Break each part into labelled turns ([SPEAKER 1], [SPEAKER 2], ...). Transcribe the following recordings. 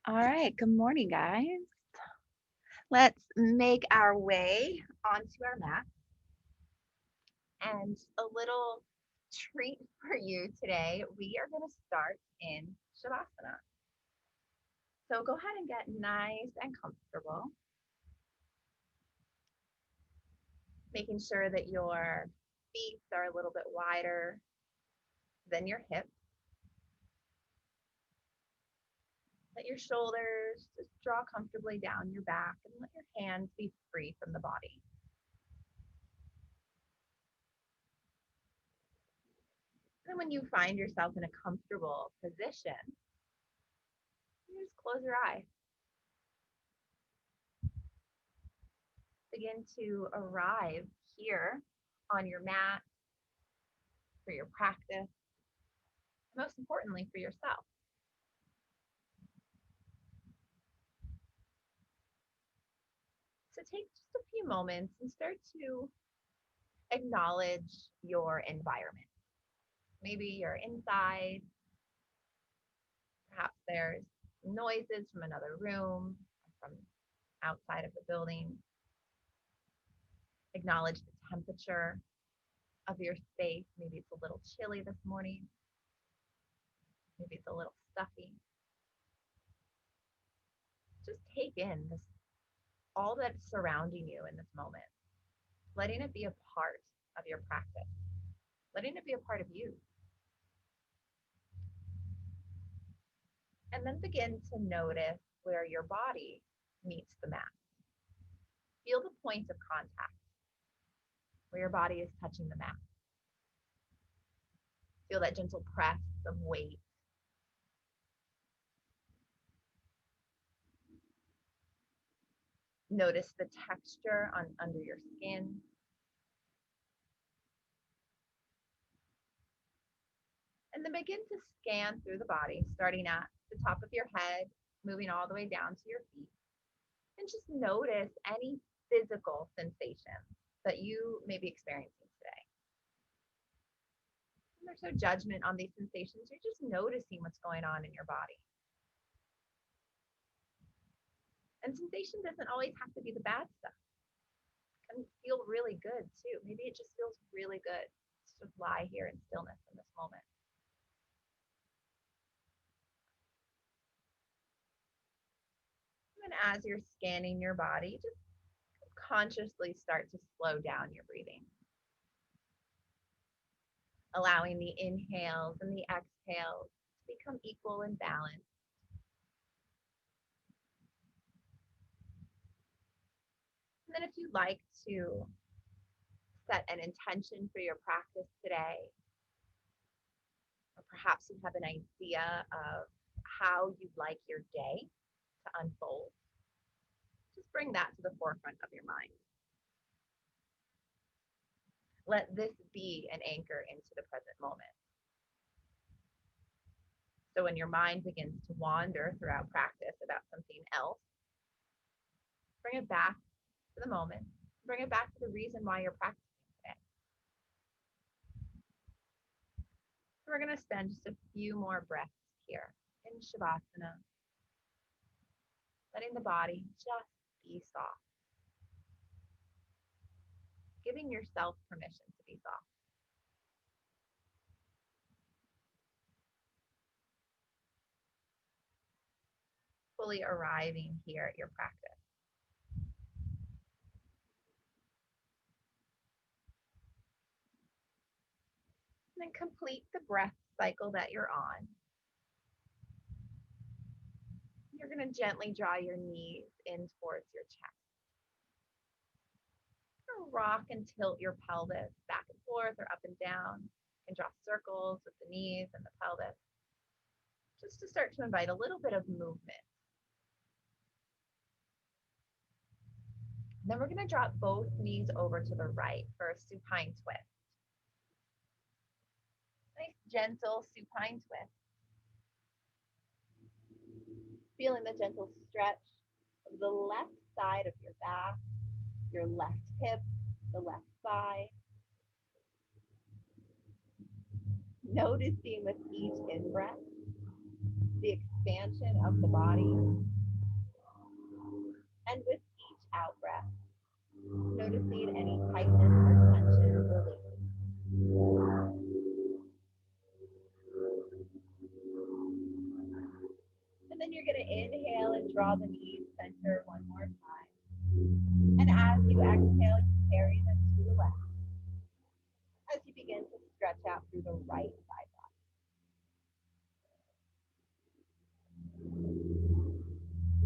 [SPEAKER 1] All right, good morning, guys. Let's make our way onto our mat. And a little treat for you today, we are going to start in Shavasana. So go ahead and get nice and comfortable, making sure that your feet are a little bit wider than your hips. Let your shoulders just draw comfortably down your back and let your hands be free from the body. And when you find yourself in a comfortable position, you just close your eyes. Begin to arrive here on your mat for your practice, most importantly for yourself. So take just a few moments and start to acknowledge your environment. Maybe you're inside, perhaps there's noises from another room, from outside of the building. Acknowledge the temperature of your space. Maybe it's a little chilly this morning. Maybe it's a little stuffy. Just take in this, all that's surrounding you in this moment, letting it be a part of your practice, letting it be a part of you. And then begin to notice where your body meets the mat. Feel the point of contact where your body is touching the mat. Feel that gentle press of weight. Notice the texture on under your skin. And then begin to scan through the body, starting at the top of your head, moving all the way down to your feet. And just notice any physical sensation that you may be experiencing today. And there's no judgment on these sensations. You're just noticing what's going on in your body. And sensation doesn't always have to be the bad stuff. It can feel really good too. Maybe it just feels really good to just lie here in stillness in this moment. And as you're scanning your body, just consciously start to slow down your breathing, allowing the inhales and the exhales to become equal and balanced. And then if you'd like to set an intention for your practice today, or perhaps you have an idea of how you'd like your day to unfold, just bring that to the forefront of your mind. Let this be an anchor into the present moment. So when your mind begins to wander throughout practice about something else, bring it back to the moment. Bring it back to the reason why you're practicing today. So we're going to spend just a few more breaths here in Shavasana, letting the body just be soft, giving yourself permission to be soft. Fully arriving here at your practice. And then complete the breath cycle that you're on. You're going to gently draw your knees in towards your chest. Rock and tilt your pelvis back and forth or up and down. You can draw circles with the knees and the pelvis, just to start to invite a little bit of movement. Then we're going to drop both knees over to the right for a supine twist. Nice gentle supine twist. Feeling the gentle stretch of the left side of your back, your left hip, the left thigh. Noticing with each in-breath the expansion of the body. And with each out breath, noticing any tightness or tension releasing. And then you're going to inhale and draw the knees center one more time. And as you exhale, you carry them to the left as you begin to stretch out through the right side body.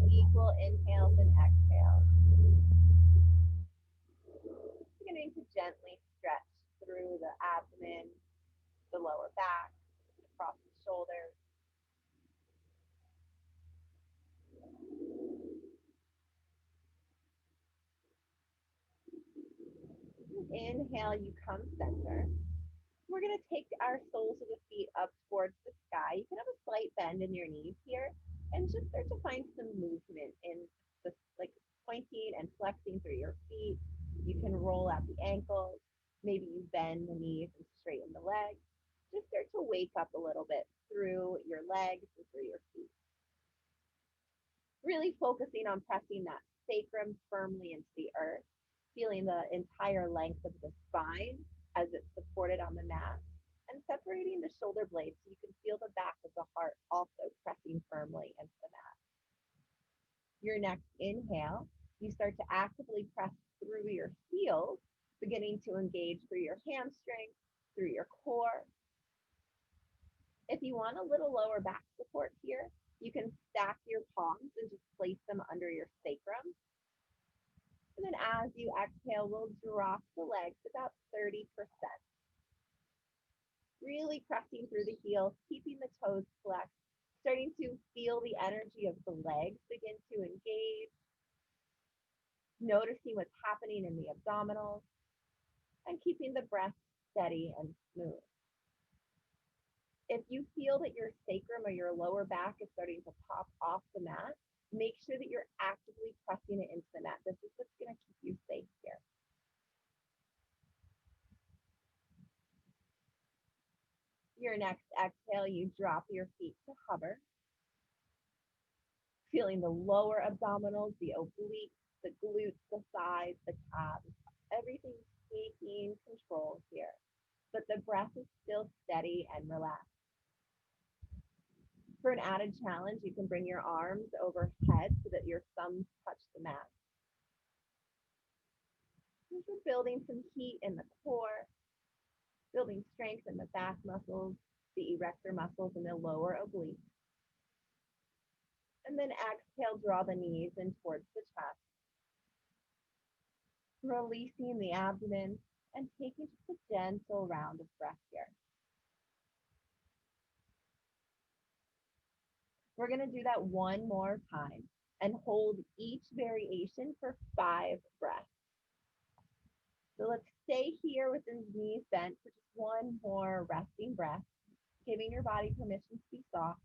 [SPEAKER 1] Equal inhales and exhales. Beginning to gently stretch through the abdomen, the lower back, across the shoulders. Inhale, you come center. We're going to take our soles of the feet up towards the sky. You can have a slight bend in your knees here and just start to find some movement in the like pointing and flexing through your feet. You can roll out the ankles. Maybe you bend the knees and straighten the legs. Just start to wake up a little bit through your legs and through your feet. Really focusing on pressing that sacrum firmly into the earth, feeling the entire length of the spine as it's supported on the mat, and separating the shoulder blades so you can feel the back of the heart also pressing firmly into the mat. Your next inhale, you start to actively press through your heels, beginning to engage through your hamstrings, through your core. If you want a little lower back support here, you can stack your palms and just place them under your sacrum. And then as you exhale, we'll drop the legs about 30%. Really pressing through the heels, keeping the toes flexed, starting to feel the energy of the legs begin to engage, noticing what's happening in the abdominals, and keeping the breath steady and smooth. If you feel that your sacrum or your lower back is starting to pop off the mat, make sure that you're actively pressing it into the mat. This is what's going to keep you safe here. Your next exhale, you drop your feet to hover, feeling the lower abdominals, the obliques, the glutes, the thighs, the calves. Everything's taking control here, but the breath is still steady and relaxed. For an added challenge, you can bring your arms overhead so that your thumbs touch the mat. We're building some heat in the core, building strength in the back muscles, the erector muscles, and the lower obliques. And then exhale, draw the knees in towards the chest, releasing the abdomen and taking just a gentle round of breath here. We're going to do that one more time and hold each variation for 5 breaths. So let's stay here with the knees bent for just one more resting breath, giving your body permission to be soft.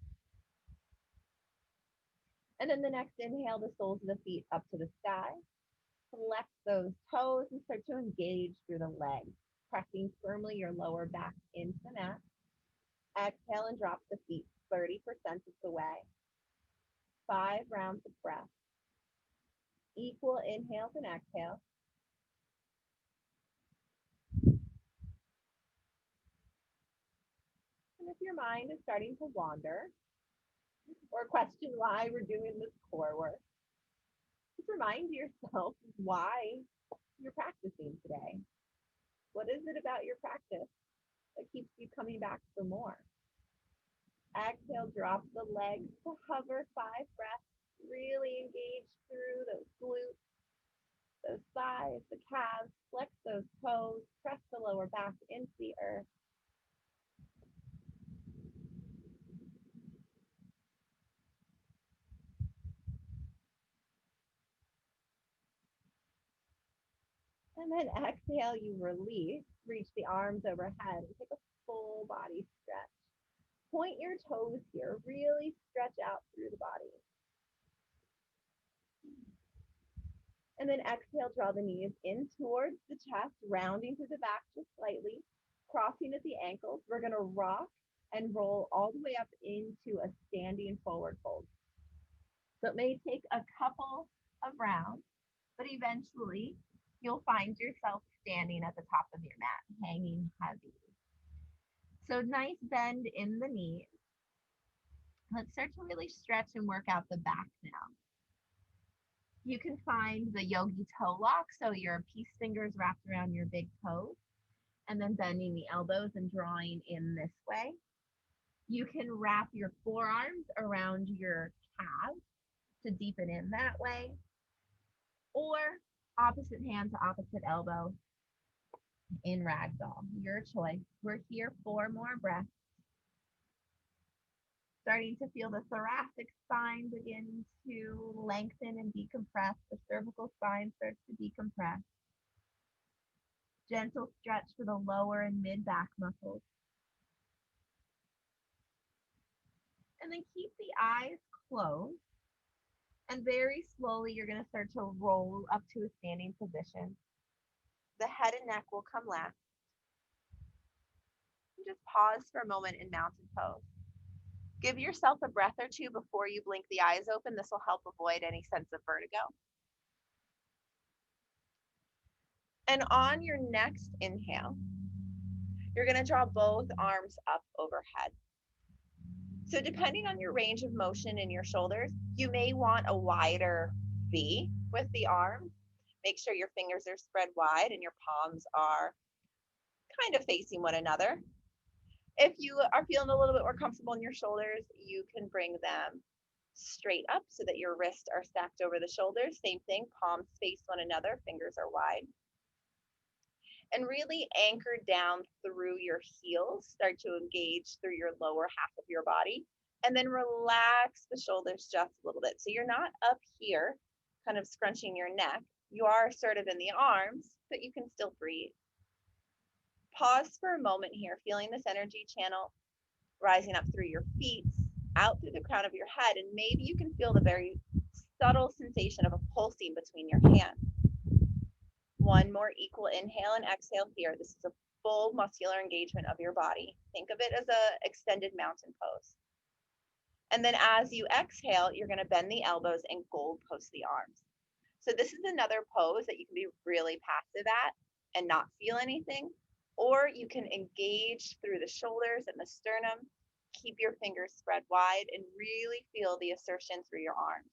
[SPEAKER 1] And then the next inhale, the soles of the feet up to the sky. Flex those toes and start to engage through the legs, pressing firmly your lower back into the mat. Exhale and drop the feet 30% of the way. 5 rounds of breath. Equal inhales and exhales. And if your mind is starting to wander or question why we're doing this core work, just remind yourself why you're practicing today. What is it about your practice that keeps you coming back for more? Exhale, drop the legs to hover 5 breaths. Really engage through those glutes, those thighs, the calves. Flex those toes. Press the lower back into the earth. And then exhale, you release. Reach the arms overhead and take a full body stretch. Point your toes here. Really stretch out through the body. And then exhale, draw the knees in towards the chest, rounding through the back just slightly, crossing at the ankles. We're going to rock and roll all the way up into a standing forward fold. So it may take a couple of rounds, but eventually you'll find yourself standing at the top of your mat, hanging heavy. So nice bend in the knees. Let's start to really stretch and work out the back now. You can find the yogi toe lock, so your peace fingers wrapped around your big toes, and then bending the elbows and drawing in this way. You can wrap your forearms around your calves to deepen in that way, or opposite hand to opposite elbow in ragdoll, your choice. We're here 4 more breaths. Starting to feel the thoracic spine begin to lengthen and decompress. The cervical spine starts to decompress. Gentle stretch for the lower and mid back muscles. And then keep the eyes closed. And very slowly, you're going to start to roll up to a standing position. The head and neck will come last. And just pause for a moment in mountain pose. Give yourself a breath or two before you blink the eyes open. This will help avoid any sense of vertigo. And on your next inhale, you're going to draw both arms up overhead. So depending on your range of motion in your shoulders, you may want a wider V with the arms. Make sure your fingers are spread wide and your palms are kind of facing one another. If you are feeling a little bit more comfortable in your shoulders, you can bring them straight up so that your wrists are stacked over the shoulders. Same thing, palms face one another, fingers are wide. And really anchor down through your heels. Start to engage through your lower half of your body. And then relax the shoulders just a little bit. So you're not up here, kind of scrunching your neck. You are sort of in the arms, but you can still breathe. Pause for a moment here, feeling this energy channel rising up through your feet, out through the crown of your head, and maybe you can feel the very subtle sensation of a pulsing between your hands. One more equal inhale and exhale here. This is a full muscular engagement of your body. Think of it as an extended mountain pose. And then as you exhale, you're going to bend the elbows and gold post the arms. So this is another pose that you can be really passive at and not feel anything, or you can engage through the shoulders and the sternum, keep your fingers spread wide, and really feel the assertion through your arms.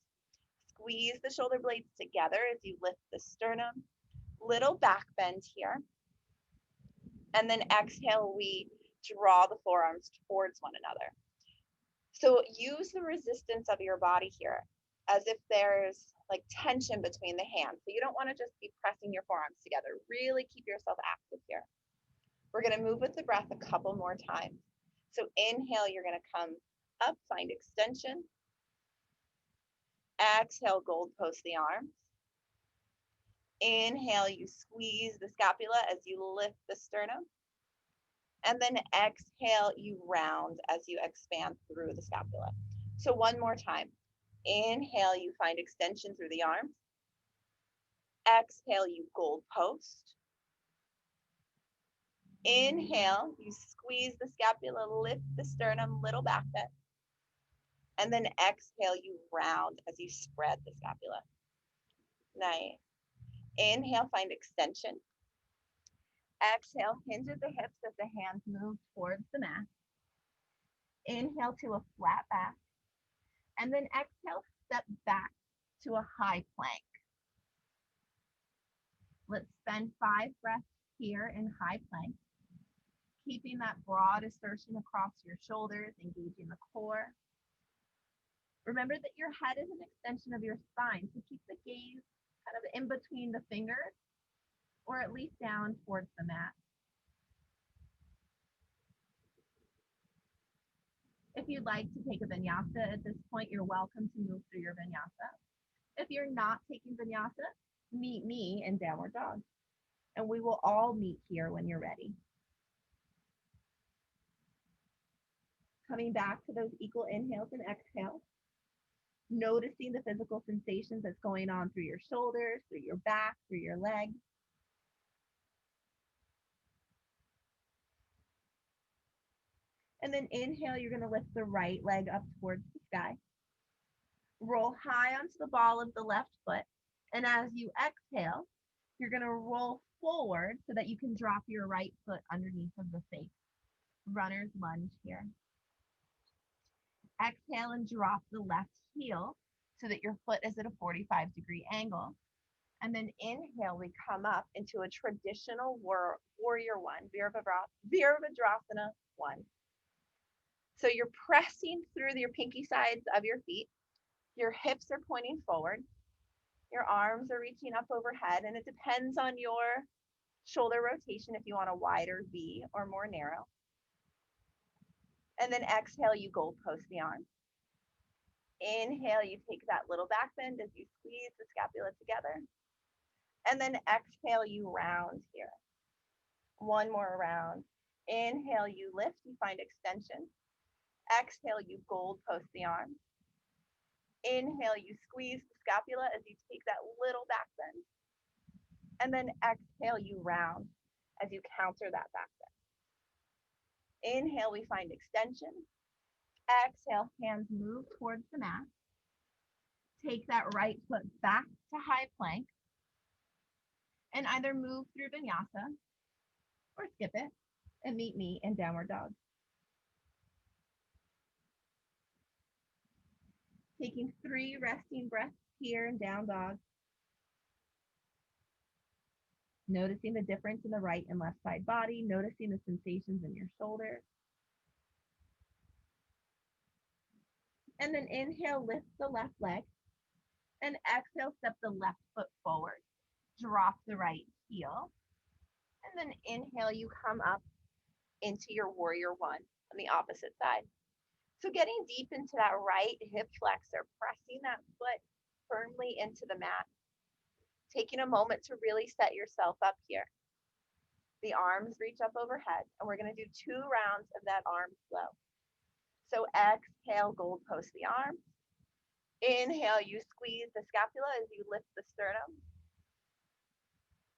[SPEAKER 1] Squeeze the shoulder blades together as you lift the sternum. Little back bend here. And then exhale, we draw the forearms towards one another. So use the resistance of your body here as if there's like tension between the hands. So you don't want to just be pressing your forearms together. Really keep yourself active here. We're going to move with the breath a couple more times. So inhale, you're going to come up, find extension. Exhale, gold post the arms. Inhale, you squeeze the scapula as you lift the sternum. And then exhale, you round as you expand through the scapula. So one more time. Inhale, you find extension through the arms. Exhale, you gold post. Inhale, you squeeze the scapula, lift the sternum, little back bend. And then exhale, you round as you spread the scapula. Nice. Inhale, find extension. Exhale, hinge at the hips as the hands move towards the mat. Inhale to a flat back. And then exhale, step back to a high plank. Let's spend 5 breaths here in high plank. Keeping that broad assertion across your shoulders, engaging the core. Remember that your head is an extension of your spine, so keep the gaze kind of in between the fingers, or at least down towards the mat. If you'd like to take a vinyasa at this point, you're welcome to move through your vinyasa. If you're not taking vinyasa, meet me in downward dog, and we will all meet here when you're ready. Coming back to those equal inhales and exhales, noticing the physical sensations that's going on through your shoulders, through your back, through your legs. And then inhale, you're going to lift the right leg up towards the sky. Roll high onto the ball of the left foot. And as you exhale, you're going to roll forward so that you can drop your right foot underneath of the face. Runner's lunge here. Exhale and drop the left heel so that your foot is at a 45-degree angle. And then inhale, we come up into a traditional warrior one, Virabhadrasana one. So you're pressing through your pinky sides of your feet. Your hips are pointing forward. Your arms are reaching up overhead, and it depends on your shoulder rotation if you want a wider V or more narrow. And then exhale, you gold post the arms. Inhale, you take that little back bend as you squeeze the scapula together. And then exhale, you round here. One more round. Inhale, you lift, you find extension. Exhale, you gold post the arms. Inhale, you squeeze the scapula as you take that little back bend. And then exhale, you round as you counter that back bend. Inhale, we find extension. Exhale, hands move towards the mat. Take that right foot back to high plank and either move through vinyasa or skip it and meet me in downward dog. Taking 3 resting breaths here in down dog. Noticing the difference in the right and left side body, noticing the sensations in your shoulders. And then inhale, lift the left leg. And exhale, step the left foot forward. Drop the right heel. And then inhale, you come up into your warrior one on the opposite side. So getting deep into that right hip flexor, pressing that foot firmly into the mat. Taking a moment to really set yourself up here. The arms reach up overhead, and we're going to do 2 rounds of that arm flow. So exhale, gold post the arms. Inhale, you squeeze the scapula as you lift the sternum.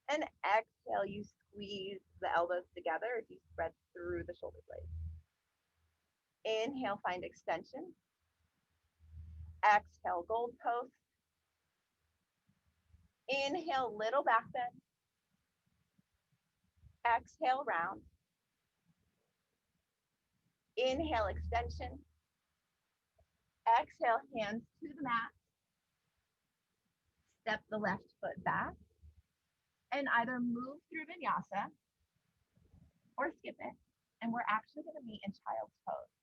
[SPEAKER 1] And exhale, you squeeze the elbows together as you spread through the shoulder blades. Inhale, find extension. Exhale, gold post. Inhale, little back bend. Exhale, round. Inhale, extension. Exhale, hands to the mat. Step the left foot back and either move through vinyasa or skip it. And we're actually going to meet in child's pose.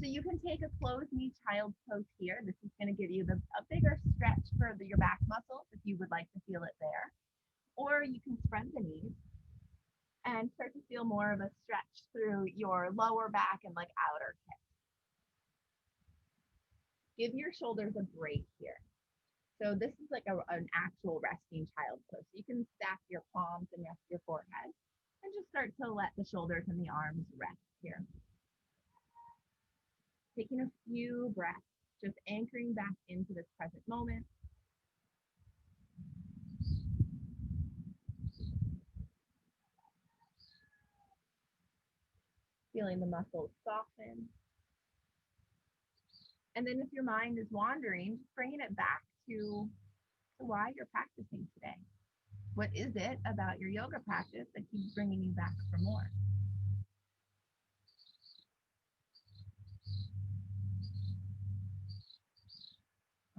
[SPEAKER 1] So you can take a closed knee child's pose here. This is going to give you a bigger stretch for your back muscles if you would like to feel it there. Or you can spread the knees and start to feel more of a stretch through your lower back and like outer hip. Give your shoulders a break here. So this is like an actual resting child's pose. You can stack your palms and rest your forehead and just start to let the shoulders and the arms rest here. Taking a few breaths, just anchoring back into this present moment. Feeling the muscles soften. And then if your mind is wandering, just bringing it back to why you're practicing today. What is it about your yoga practice that keeps bringing you back for more?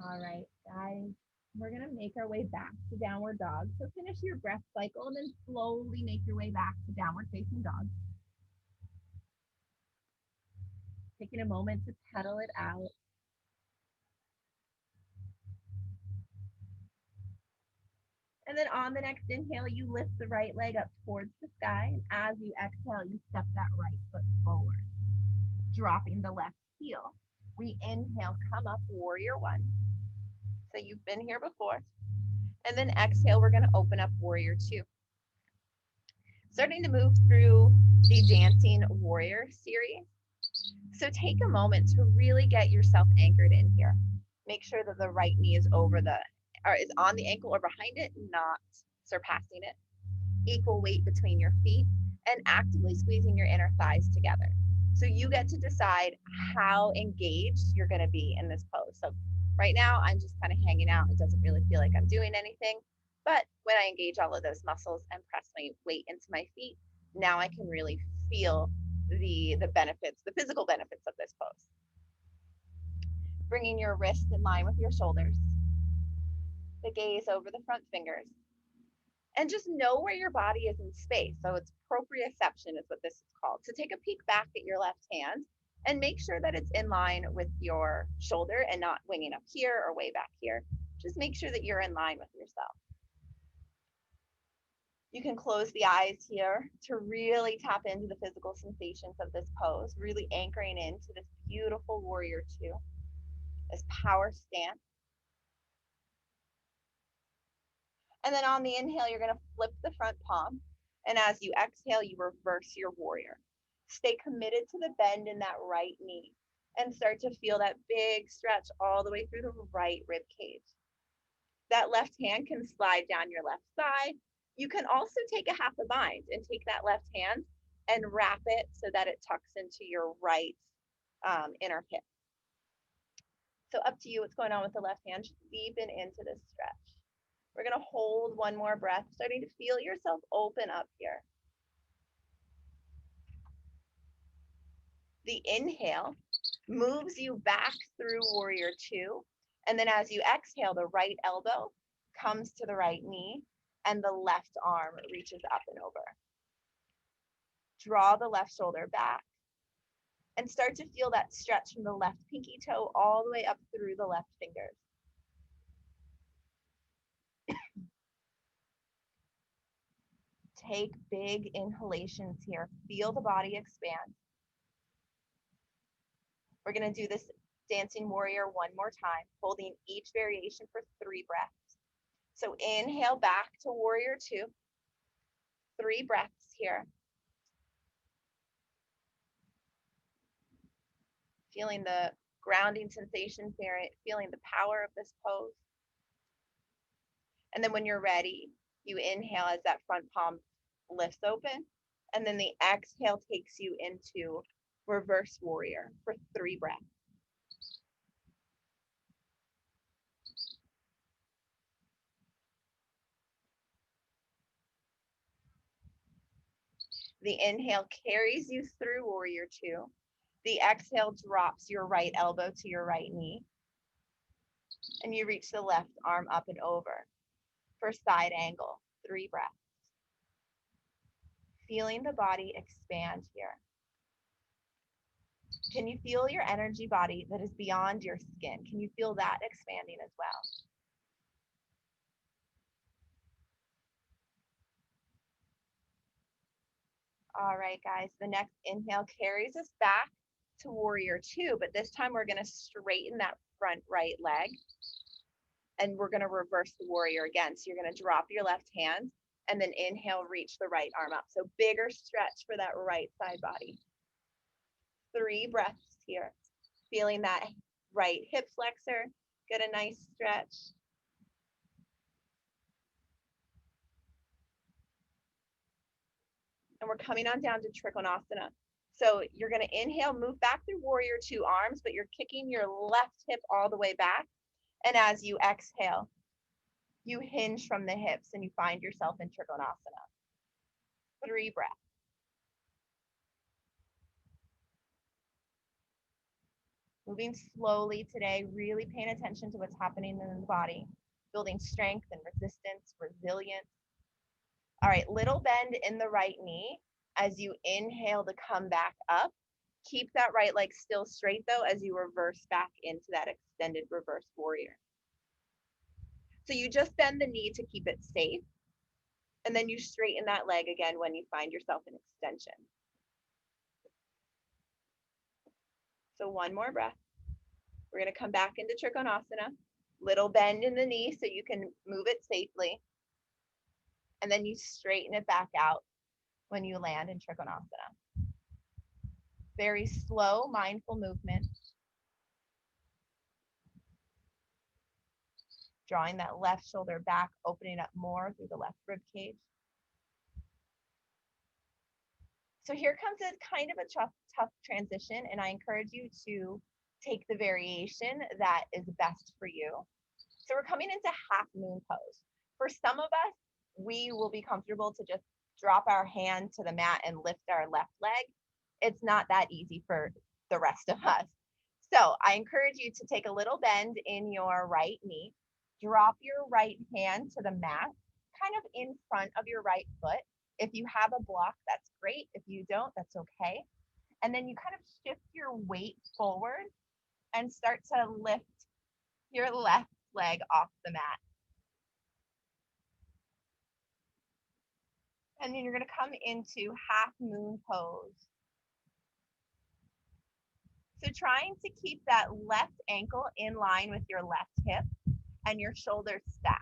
[SPEAKER 1] All right, guys, we're going to make our way back to downward dog. So finish your breath cycle and then slowly make your way back to downward facing dog. Taking a moment to pedal it out. And then on the next inhale, you lift the right leg up towards the sky. And as you exhale, you step that right foot forward, dropping the left heel. We inhale, come up, warrior one. So you've been here before. And then exhale, we're going to open up warrior two. Starting to move through the dancing warrior series. So take a moment to really get yourself anchored in here. Make sure that the right knee is is on the ankle or behind it, not surpassing it. Equal weight between your feet. and actively squeezing your inner thighs together. So you get to decide how engaged you're going to be in this pose. So right now, I'm just kind of hanging out. It doesn't really feel like I'm doing anything. But when I engage all of those muscles and press my weight into my feet, now I can really feel the benefits, the physical benefits of this pose. Bringing your wrists in line with your shoulders, the gaze over the front fingers, and just know where your body is in space. So it's proprioception is what this is called. So take a peek back at your left hand and make sure that it's in line with your shoulder and not winging up here or way back here. Just make sure that you're in line with yourself. You can close the eyes here to really tap into the physical sensations of this pose, really anchoring into this beautiful warrior two, this power stance. And then on the inhale, you're going to flip the front palm. And as you exhale, you reverse your warrior. Stay committed to the bend in that right knee and start to feel that big stretch all the way through the right rib cage. That left hand can slide down your left side. You can also take a half a bind and take that left hand and wrap it so that it tucks into your right inner hip. So up to you what's going on with the left hand. Just deepen into this stretch. We're going to hold one more breath, starting to feel yourself open up here. The inhale moves you back through warrior two. And then as you exhale, the right elbow comes to the right knee and the left arm reaches up and over. Draw the left shoulder back and start to feel that stretch from the left pinky toe all the way up through the left fingers. Take big inhalations here. Feel the body expand. We're going to do this dancing warrior one more time, holding each variation for 3 breaths. So inhale back to warrior two. 3 breaths here. Feeling the grounding sensation, feeling the power of this pose. And then when you're ready, you inhale as that front palm lifts open. And then the exhale takes you into reverse warrior for 3 breaths. The inhale carries you through warrior two. The exhale drops your right elbow to your right knee. And you reach the left arm up and over for side angle, 3 breaths. Feeling the body expand here. Can you feel your energy body that is beyond your skin? Can you feel that expanding as well? All right, guys, the next inhale carries us back to warrior two, but this time we're going to straighten that front right leg and we're going to reverse the warrior again. So you're going to drop your left hand and then inhale, reach the right arm up. So bigger stretch for that right side body. 3 breaths here. Feeling that right hip flexor, get a nice stretch. And we're coming on down to Trikonasana. So you're going to inhale, move back through warrior two arms, but you're kicking your left hip all the way back. And as you exhale, you hinge from the hips and you find yourself in Trikonasana. 3 breaths. Moving slowly today, really paying attention to what's happening in the body, building strength and resistance, resilience. All right, little bend in the right knee as you inhale to come back up. Keep that right leg still straight though as you reverse back into that extended reverse warrior. So you just bend the knee to keep it safe, and then you straighten that leg again when you find yourself in extension. So one more breath. We're going to come back into Trikonasana. Little bend in the knee so you can move it safely. And then you straighten it back out when you land in Trikonasana. Very slow, mindful movement. Drawing that left shoulder back, opening up more through the left rib cage. So here comes a kind of a tough transition, and I encourage you to take the variation that is best for you. So we're coming into half moon pose. For some of us, we will be comfortable to just drop our hand to the mat and lift our left leg. It's not that easy for the rest of us. So I encourage you to take a little bend in your right knee, drop your right hand to the mat, kind of in front of your right foot. If you have a block, that's great. If you don't, that's okay. And then you kind of shift your weight forward and start to lift your left leg off the mat. And then you're going to come into half moon pose. So trying to keep that left ankle in line with your left hip and your shoulders stacked.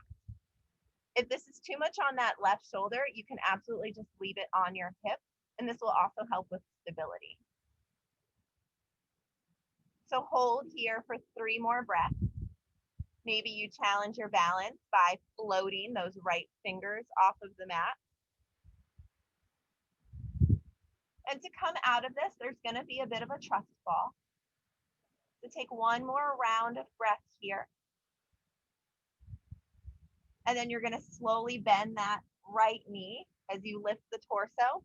[SPEAKER 1] If this is too much on that left shoulder, you can absolutely just leave it on your hip, and this will also help with stability. So hold here for 3 more breaths. Maybe you challenge your balance by floating those right fingers off of the mat. And to come out of this, there's going to be a bit of a trust fall. So take 1 more round of breath here. And then you're going to slowly bend that right knee as you lift the torso.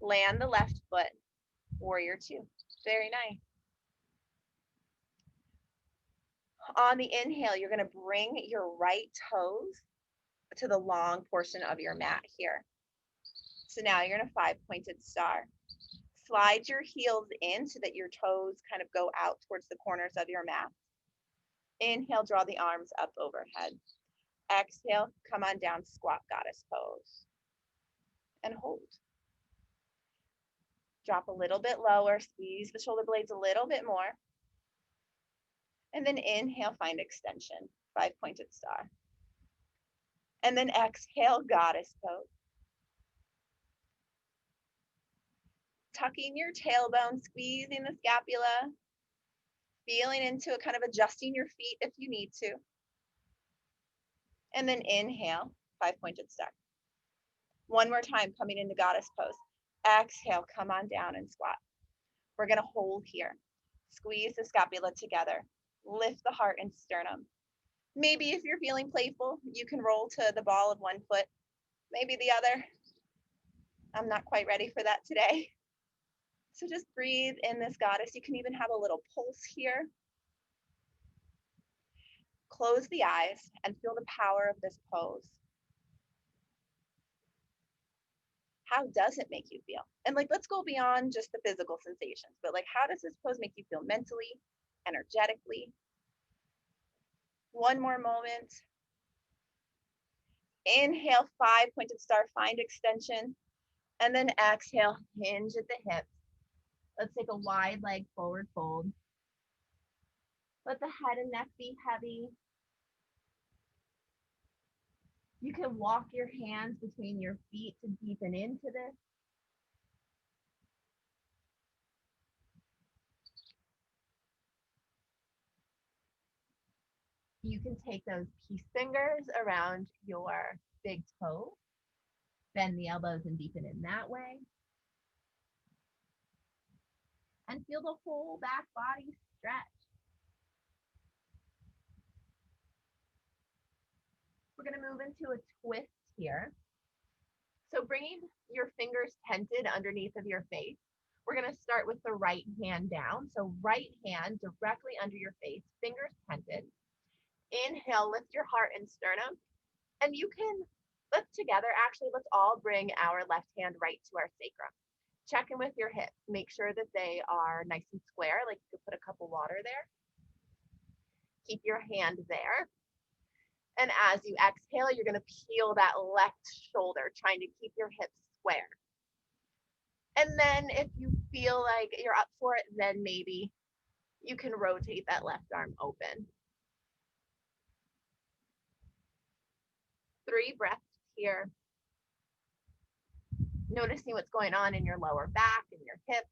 [SPEAKER 1] Land the left foot, warrior 2. Very nice. On the inhale, you're going to bring your right toes to the long portion of your mat here. So now you're in a 5-pointed star. Slide your heels in so that your toes kind of go out towards the corners of your mat. Inhale, draw the arms up overhead. Exhale, come on down, squat goddess pose. And hold. Drop a little bit lower, squeeze the shoulder blades a little bit more. And then inhale, find extension, 5-pointed star. And then exhale, goddess pose. Tucking your tailbone, squeezing the scapula, feeling into it, kind of adjusting your feet if you need to. And then inhale, 5-pointed star. One more time, coming into goddess pose. Exhale, come on down and squat. We're going to hold here. Squeeze the scapula together. Lift the heart and sternum. Maybe if you're feeling playful, you can roll to the ball of one foot, maybe the other. I'm not quite ready for that today. So just breathe in this goddess. You can even have a little pulse here. Close the eyes and feel the power of this pose. How does it make you feel? And like, let's go beyond just the physical sensations, but like, how does this pose make you feel mentally, energetically? One more moment. Inhale, 5-pointed star, find extension. And then exhale, hinge at the hips. Let's take a wide leg forward fold. Let the head and neck be heavy. You can walk your hands between your feet to deepen into this. You can take those peace fingers around your big toe, bend the elbows and deepen in that way. And feel the whole back body stretch. We're going to move into a twist here. So bringing your fingers tented underneath of your face, we're going to start with the right hand down. So right hand directly under your face, fingers tented. Inhale, lift your heart and sternum. And you can lift together. Actually, let's all bring our left hand right to our sacrum. Check in with your hips. Make sure that they are nice and square, like you could put a cup of water there. Keep your hand there. And as you exhale, you're going to peel that left shoulder, trying to keep your hips square. And then if you feel like you're up for it, then maybe you can rotate that left arm open. 3 breaths here. Noticing what's going on in your lower back and your hips.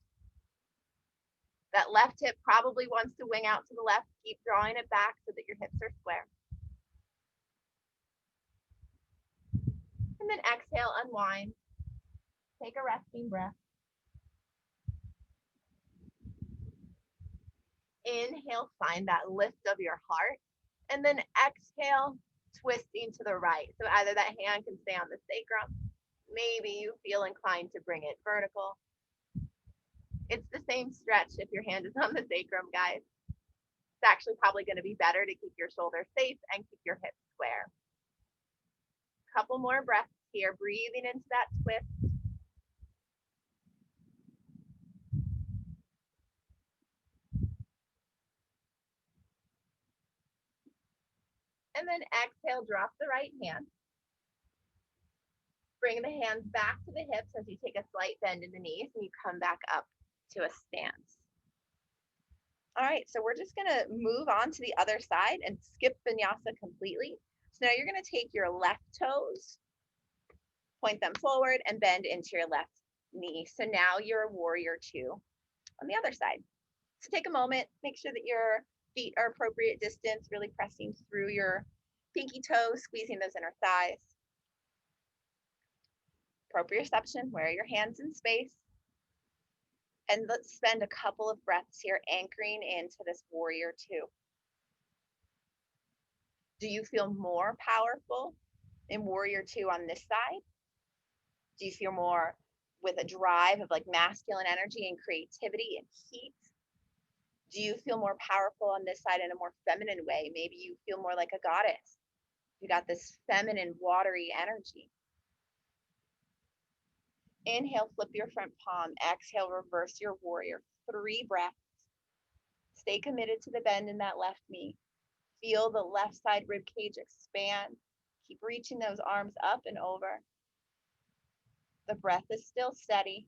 [SPEAKER 1] That left hip probably wants to wing out to the left. Keep drawing it back so that your hips are square. And then exhale, unwind. Take a resting breath. Inhale, find that lift of your heart. And then exhale, twisting to the right. So either that hand can stay on the sacrum. Maybe you feel inclined to bring it vertical. It's the same stretch if your hand is on the sacrum, guys. It's actually probably going to be better to keep your shoulders safe and keep your hips square. Couple more breaths here, breathing into that twist. And then exhale, drop the right hand. Bring the hands back to the hips as you take a slight bend in the knees and you come back up to a stance. All right, so we're just gonna move on to the other side and skip vinyasa completely. So now you're gonna take your left toes, point them forward and bend into your left knee. So now you're a warrior two on the other side. So take a moment, make sure that your feet are appropriate distance, really pressing through your pinky toes, squeezing those inner thighs. Proprioception, where are your hands in space? And let's spend a couple of breaths here anchoring into this warrior two. Do you feel more powerful in warrior two on this side? Do you feel more with a drive of like masculine energy and creativity and heat? Do you feel more powerful on this side in a more feminine way? Maybe you feel more like a goddess. You got this feminine, watery energy. Inhale, flip your front palm. Exhale, reverse your warrior. 3 breaths. Stay committed to the bend in that left knee. Feel the left side rib cage expand. Keep reaching those arms up and over. The breath is still steady.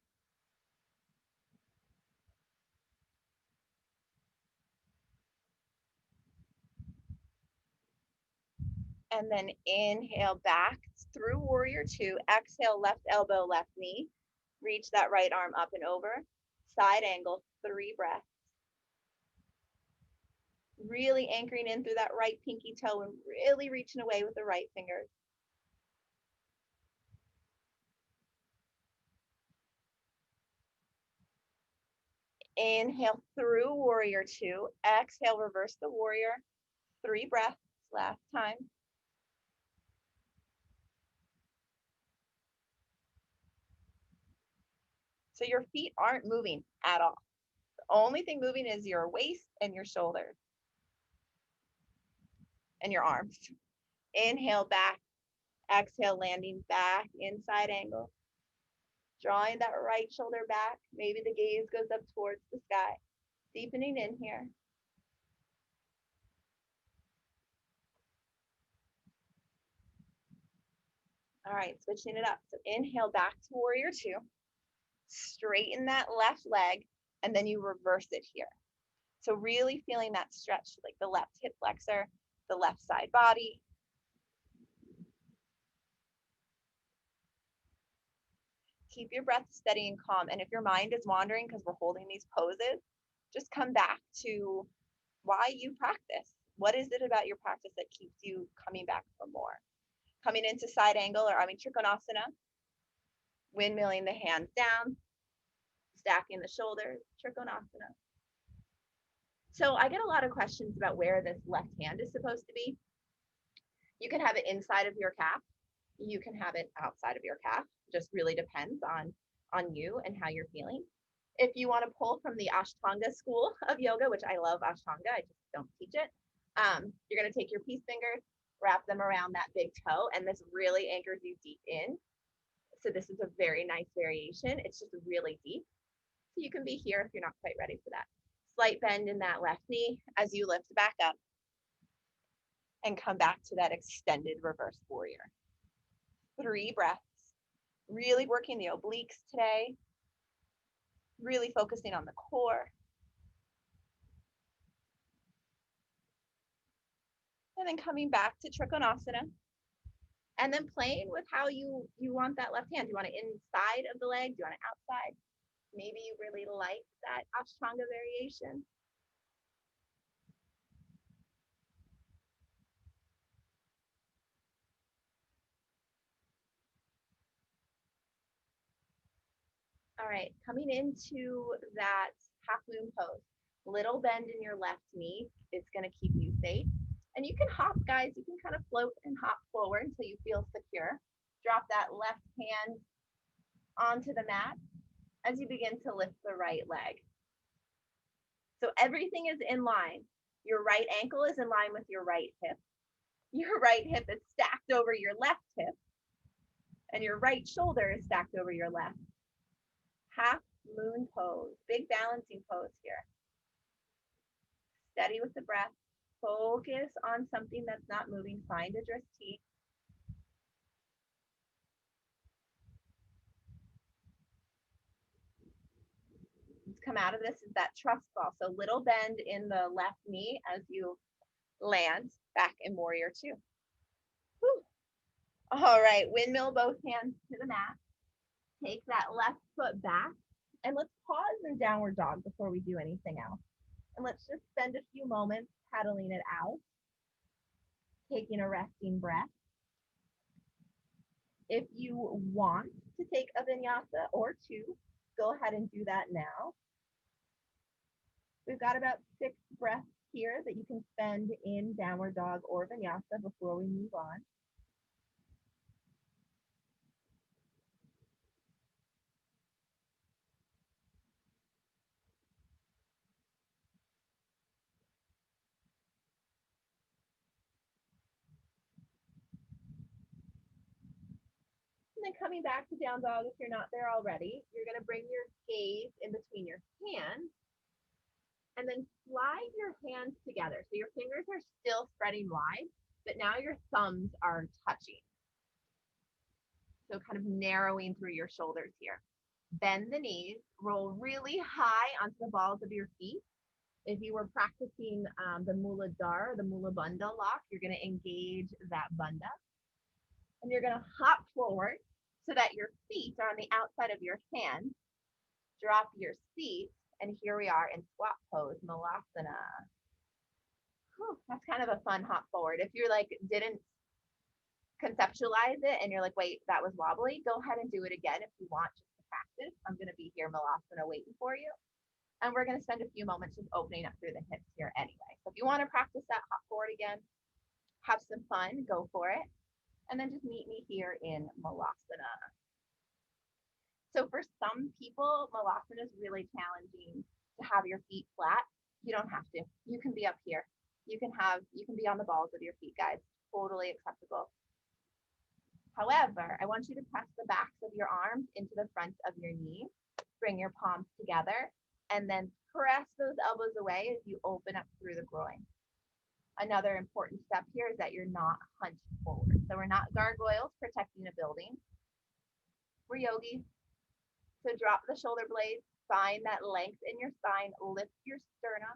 [SPEAKER 1] And then inhale back through warrior two. Exhale, left elbow, left knee. Reach that right arm up and over. Side angle, 3 breaths. Really anchoring in through that right pinky toe and really reaching away with the right fingers. Inhale through warrior two. Exhale, reverse the warrior. 3 breaths, last time. So your feet aren't moving at all. The only thing moving is your waist and your shoulders and your arms. Inhale back, exhale, landing back, inside angle. Drawing that right shoulder back. Maybe the gaze goes up towards the sky. Deepening in here. All right, switching it up. So inhale back to warrior two. Straighten that left leg, and then you reverse it here. So really feeling that stretch, like the left hip flexor, the left side body. Keep your breath steady and calm. And if your mind is wandering because we're holding these poses, just come back to why you practice. What is it about your practice that keeps you coming back for more? Coming into side angle, or Trikonasana, windmilling the hands down, stacking the shoulders, Trikonasana. So I get a lot of questions about where this left hand is supposed to be. You can have it inside of your calf. You can have it outside of your calf. Just really depends on you and how you're feeling. If you want to pull from the Ashtanga school of yoga, which I love Ashtanga, I just don't teach it. You're going to take your peace fingers, wrap them around that big toe, and this really anchors you deep in. So this is a very nice variation. It's just really deep. So you can be here if you're not quite ready for that. Slight bend in that left knee as you lift back up and come back to that extended reverse warrior. 3 breaths. Really working the obliques today. Really focusing on the core. And then coming back to Trikonasana. And then playing with how you want that left hand. Do you want it inside of the leg? Do you want it outside? Maybe you really like that Ashtanga variation. All right, coming into that half moon pose. Little bend in your left knee is going to keep you safe. And you can hop, guys. You can kind of float and hop forward until you feel secure. Drop that left hand onto the mat as you begin to lift the right leg. So everything is in line. Your right ankle is in line with your right hip. Your right hip is stacked over your left hip. And your right shoulder is stacked over your left. Half moon pose, big balancing pose here. Steady with the breath. Focus on something that's not moving. Find a drishti. Let's come out of this is that trust ball. So little bend in the left knee as you land back in warrior two. Whew. All right, windmill both hands to the mat. Take that left foot back and let's pause in downward dog before we do anything else. And let's just spend a few moments pedaling it out, taking a resting breath. If you want to take a vinyasa or two, go ahead and do that now. We've got about 6 breaths here that you can spend in downward dog or vinyasa before we move on. And then coming back to down dog, if you're not there already, you're going to bring your gaze in between your hands and then slide your hands together. So your fingers are still spreading wide, but now your thumbs are touching. So kind of narrowing through your shoulders here. Bend the knees, roll really high onto the balls of your feet. If you were practicing the Mula Dar, the Mula Bandha lock, you're going to engage that bandha. And you're going to hop forward so that your feet are on the outside of your hands. Drop your seat, and here we are in squat pose, Malasana. Whew, that's kind of a fun hop forward. If you're like, didn't conceptualize it and you're like, wait, that was wobbly, go ahead and do it again if you want just to practice. I'm going to be here, Malasana, waiting for you. And we're going to spend a few moments just opening up through the hips here anyway. So if you want to practice that hop forward again, have some fun, go for it. And then just meet me here in Malasana. So for some people, Malasana is really challenging to have your feet flat. You don't have to. You can be up here. You can be on the balls of your feet, guys. Totally acceptable. However, I want you to press the backs of your arms into the front of your knees. Bring your palms together and then press those elbows away as you open up through the groin. Another important step here is that you're not hunched forward. So we're not gargoyles protecting a building. We're yogis. So drop the shoulder blades, find that length in your spine, lift your sternum.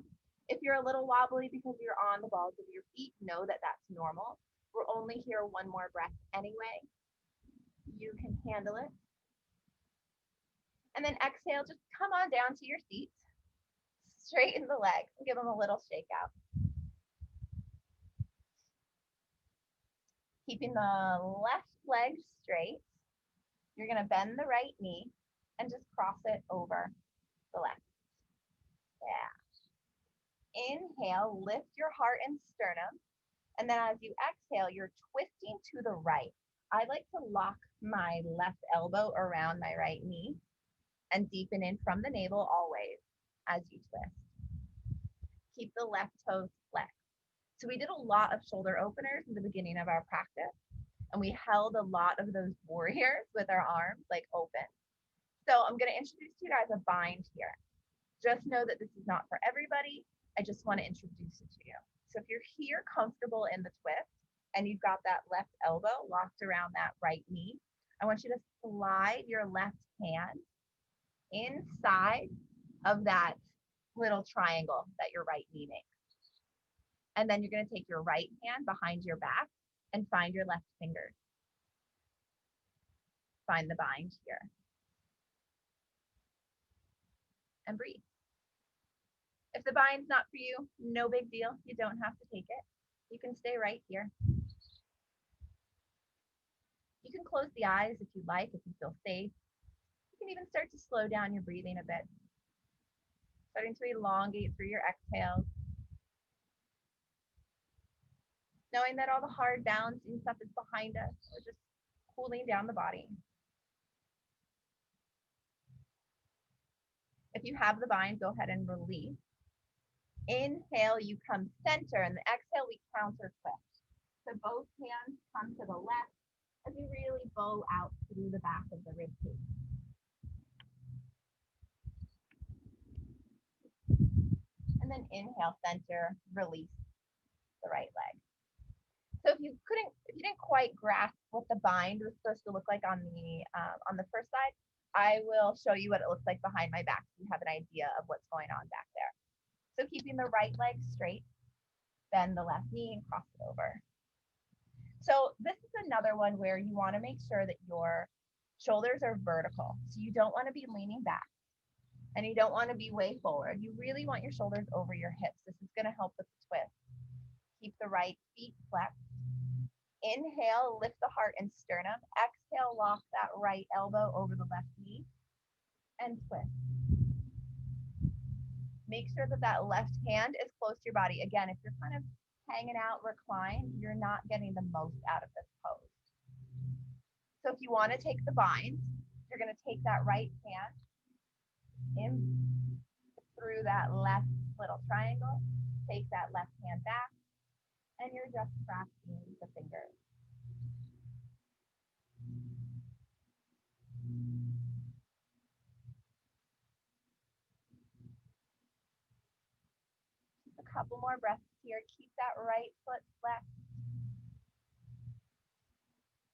[SPEAKER 1] If you're a little wobbly because you're on the balls of your feet, know that that's normal. We're only here one more breath anyway. You can handle it. And then exhale, just come on down to your seats. Straighten the legs and give them a little shake out. Keeping the left leg straight. You're going to bend the right knee and just cross it over the left. Yeah. Inhale, lift your heart and sternum. And then as you exhale, you're twisting to the right. I like to lock my left elbow around my right knee and deepen in from the navel always as you twist. Keep the left toes flexed. So we did a lot of shoulder openers in the beginning of our practice, and we held a lot of those warriors with our arms like open. So I'm going to introduce to you guys a bind here. Just know that this is not for everybody. I just want to introduce it to you. So if you're here comfortable in the twist and you've got that left elbow locked around that right knee, I want you to slide your left hand inside of that little triangle that your right knee makes. And then you're going to take your right hand behind your back and find your left finger. Find the bind here. And breathe. If the bind's not for you, no big deal. You don't have to take it. You can stay right here. You can close the eyes if you like, if you feel safe. You can even start to slow down your breathing a bit. Starting to elongate through your exhales, knowing that all the hard balancing stuff is behind us. We're just cooling down the body. If you have the bind, go ahead and release. Inhale, you come center, and the exhale, we counter twist. So both hands come to the left as you really bow out through the back of the rib cage. And then inhale, center, release the right leg. So if you didn't quite grasp what the bind was supposed to look like on the first side, I will show you what it looks like behind my back so you have an idea of what's going on back there. So keeping the right leg straight, bend the left knee and cross it over. So this is another one where you want to make sure that your shoulders are vertical. So you don't want to be leaning back and you don't want to be way forward. You really want your shoulders over your hips. This is going to help with the twist. Keep the right feet flexed. Inhale, lift the heart and sternum. Exhale, lock that right elbow over the left knee and twist. Make sure that that left hand is close to your body. Again, if you're kind of hanging out reclined, you're not getting the most out of this pose. So if you want to take the bind, you're going to take that right hand in through that left little triangle, take that left hand back, and you're just crafting the fingers. Just a couple more breaths here. Keep that right foot flexed.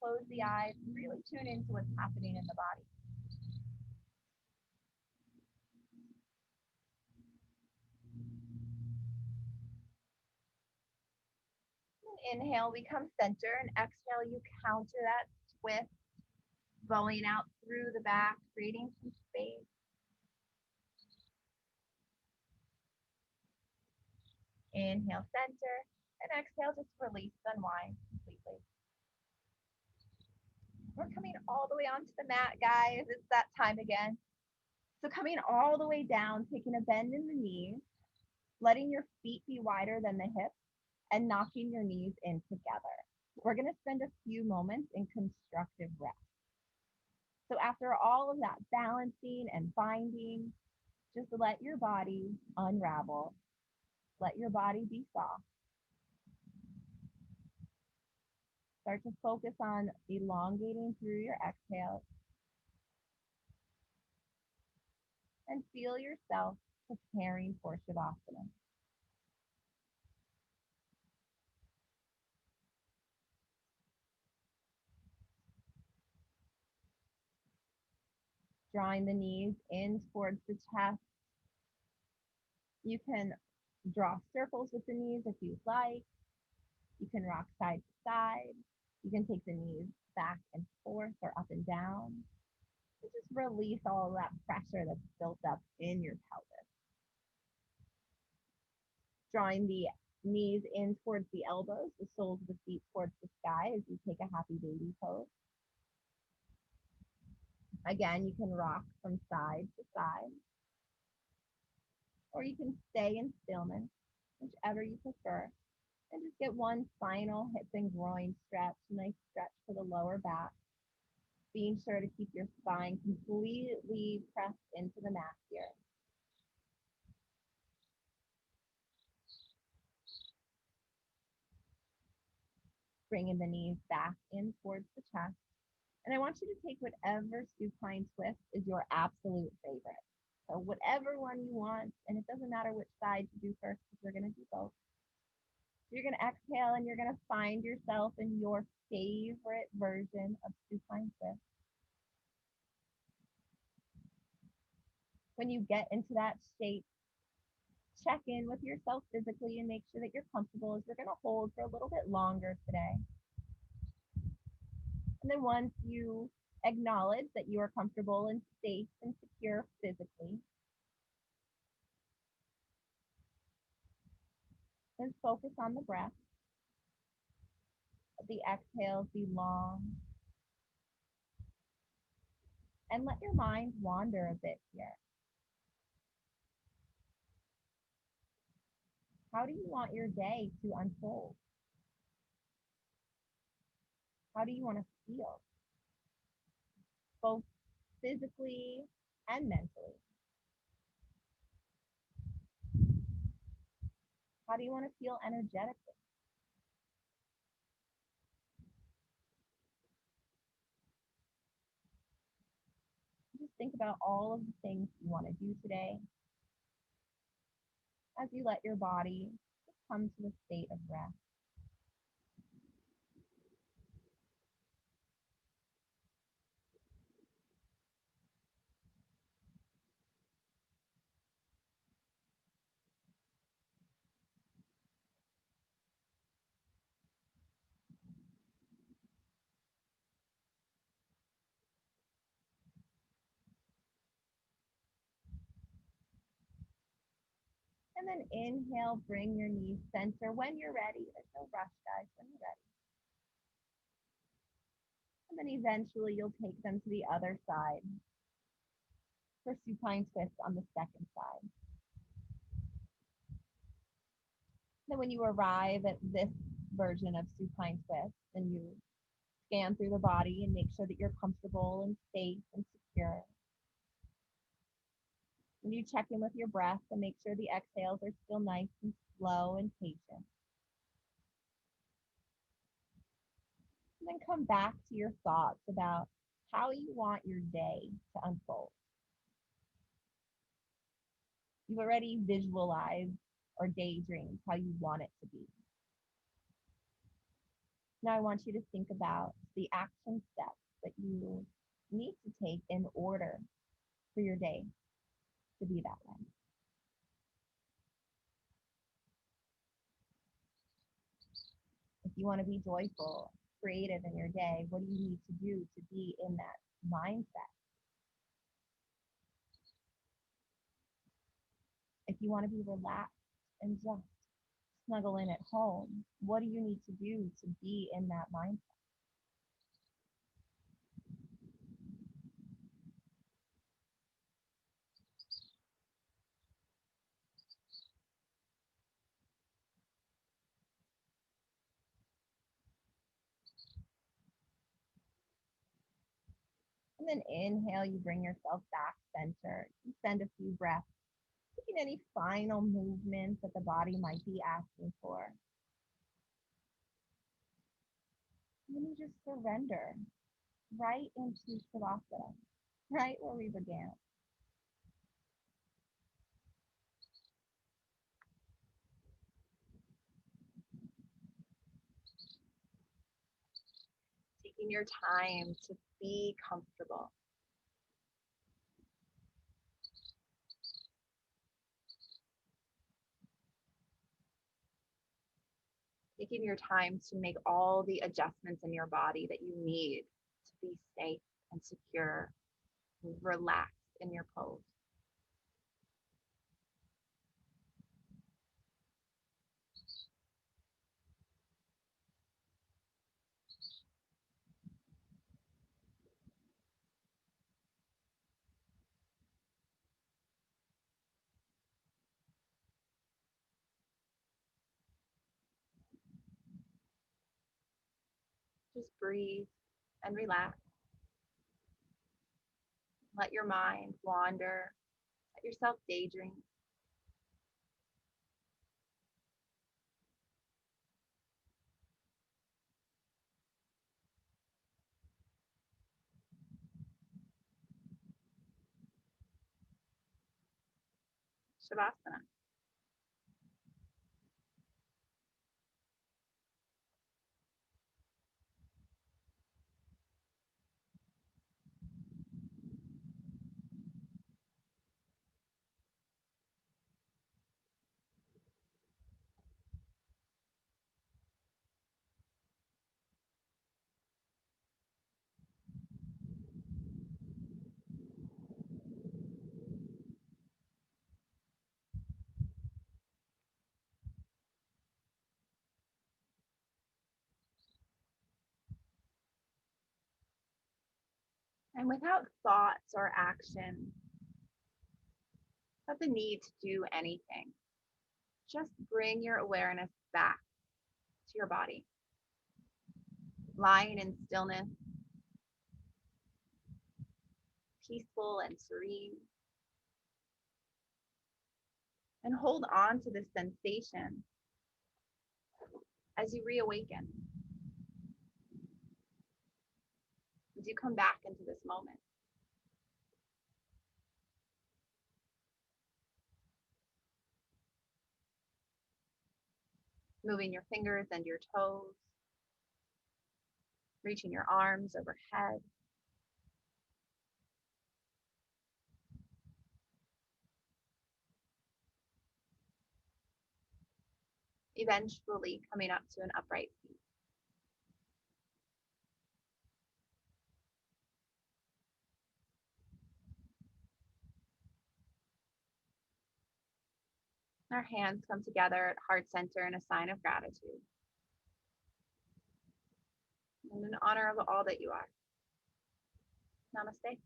[SPEAKER 1] Close the eyes, really tune into what's happening in the body. And inhale, we come center, and exhale, you counter that twist, bowing out through the back, creating some space. Inhale, center, and exhale, just release, unwind completely. We're coming all the way onto the mat, guys. It's that time again. So coming all the way down, taking a bend in the knees, letting your feet be wider than the hips, and knocking your knees in together. We're going to spend a few moments in constructive rest. So after all of that balancing and binding, just let your body unravel. Let your body be soft. Start to focus on elongating through your exhale and feel yourself preparing for Shavasana. Drawing the knees in towards the chest. You can draw circles with the knees if you'd like. You can rock side to side. You can take the knees back and forth or up and down. And just release all of that pressure that's built up in your pelvis. Drawing the knees in towards the elbows, the soles of the feet towards the sky as you take a happy baby pose. Again, you can rock from side to side, or you can stay in stillness, whichever you prefer, and just get one final hip and groin stretch, nice stretch for the lower back, being sure to keep your spine completely pressed into the mat here. Bringing the knees back in towards the chest. And I want you to take whatever supine twist is your absolute favorite. So whatever one you want, and it doesn't matter which side you do first because we're going to do both. You're going to exhale and you're going to find yourself in your favorite version of supine twist. When you get into that state, check in with yourself physically and make sure that you're comfortable as we're going to hold for a little bit longer today. And then once you acknowledge that you are comfortable and safe and secure physically, then focus on the breath. Let the exhales be long. And let your mind wander a bit here. How do you want your day to unfold? How do you want to feel, both physically and mentally? How do you want to feel energetically? Just think about all of the things you want to do today as you let your body just come to a state of rest. And then inhale, bring your knees center when you're ready. There's no rush, guys, when you're ready. And then eventually you'll take them to the other side for supine twist on the second side. Then when you arrive at this version of supine twist, then you scan through the body and make sure that you're comfortable and safe and secure. And you check in with your breath and make sure the exhales are still nice and slow and patient. And then come back to your thoughts about how you want your day to unfold. You've already visualized or daydreamed how you want it to be. Now I want you to think about the action steps that you need to take in order for your day to be that way. If you want to be joyful, creative in your day, what do you need to do to be in that mindset? If you want to be relaxed and just snuggle in at home, what do you need to do to be in that mindset? And then inhale, you bring yourself back center. You send a few breaths, taking any final movements that the body might be asking for. And then you just surrender right into Shavasana, right where we began. Taking your time to be comfortable. Taking your time to make all the adjustments in your body that you need to be safe and secure, and relaxed in your pose. Just breathe and relax. Let your mind wander. Let yourself daydream. Shavasana. And without thoughts or action, without the need to do anything, just bring your awareness back to your body, lying in stillness, peaceful and serene. And hold on to this sensation as you reawaken, as you come back into this moment. Moving your fingers and your toes, reaching your arms overhead. Eventually coming up to an upright seat. Our hands come together at heart center in a sign of gratitude and in honor of all that you are. Namaste.